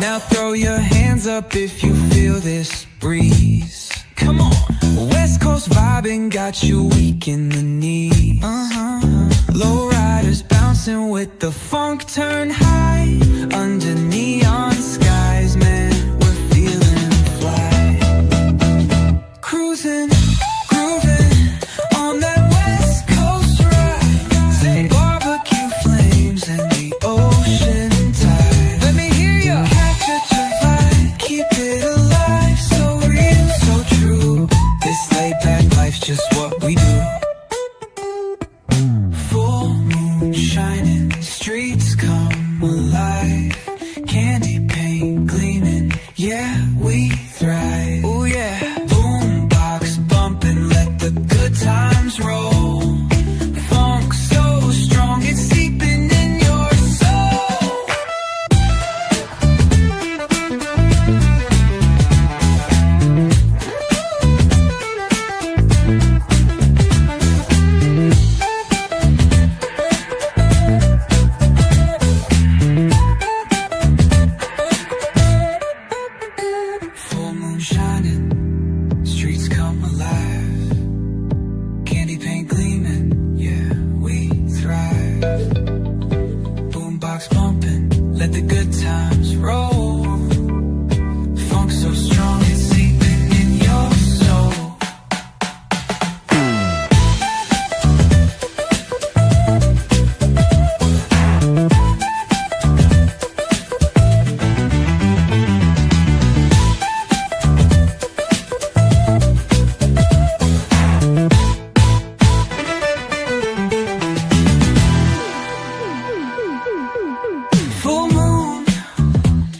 Now throw your hands up if you feel this breeze. Come on. West Coast vibing got you weak in the knees. Low riders bouncing with the funk turn high. Under neon skies, man, we're feeling fly. Cruising, grooving on that West Coast ride. Say barbecue flames and the ocean tide. Let me hear ya. Capture your vibe, keep it alive. So real, so true. This laid back life's just what we do. Full moon shining, streets come alive. Candy paint gleaming, yeah, we thrive. Oh yeah. Boombox bumping, let the good times roll. Funk so strong, it's seeping in your soul. Full moon shining, streets come alive. Candy paint gleaming, yeah, we thrive. Boombox bumping, let the good times roll. Funk so strong, it's seeping in your soul. Full moon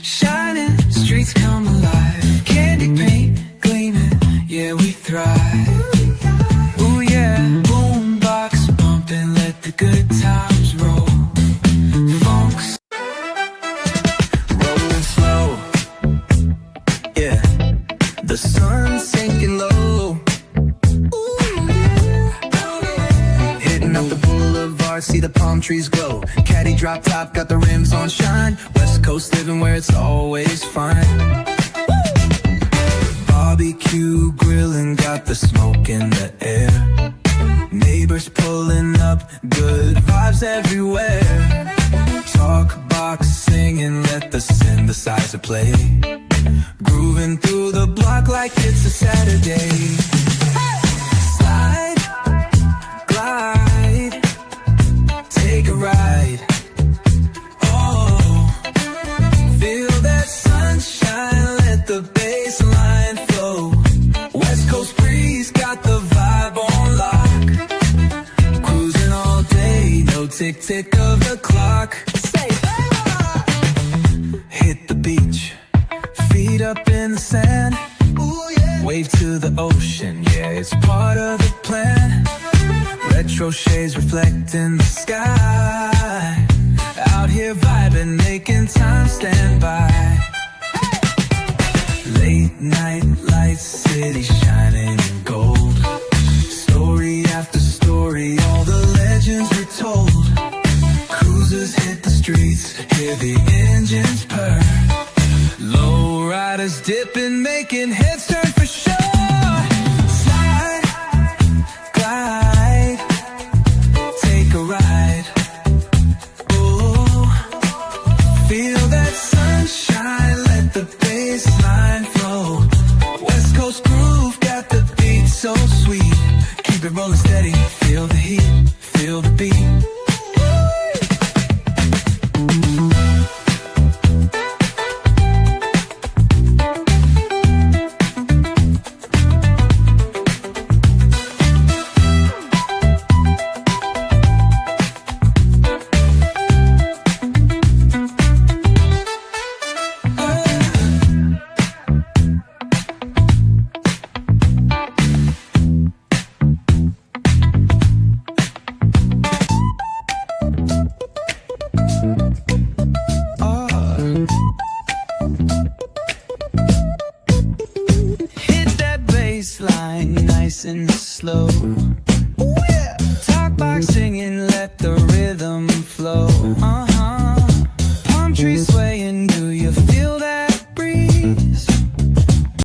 shining, streets come alive. Candy paint gleaming, yeah, we thrive. Ooh yeah, boombox bumping, let the good times roll. Funk's rolling slow, yeah. The sun's sinking low. Hitting up the boulevard, see the palm trees glow. Caddy drop top, got the rims on shine. West Coast living where it's always fine. Barbecue grilling, got the smoke in the air. Neighbors pulling up, good vibes everywhere. Talk box singing, let the synthesizer play. Grooving through the block like it's a Saturday. Slide, glide, take a ride. Oh, feel that sunshine, let the bass line flow. West Coast breeze got the vibe on lock. Cruising all day, no tick tick of the clock. Say, hit the beach, feet up in the sand. Ooh, yeah. Wave to the ocean, yeah, it's part of the plan. Retro shades reflecting the sky. Out here vibing, making time stand by. Late night lights, city shining in gold. Story after story, all the legends were told. Cruisers hit the streets, hear the engines purr. Low riders dipping, making heads turn for sure. Slide, glide, take a ride. Oh, feel that sunshine, let the bass line flow. West Coast groove, got the beat so sweet. Keep it rolling steady, feel the heat, feel the beat. Hit that bass line nice and slow.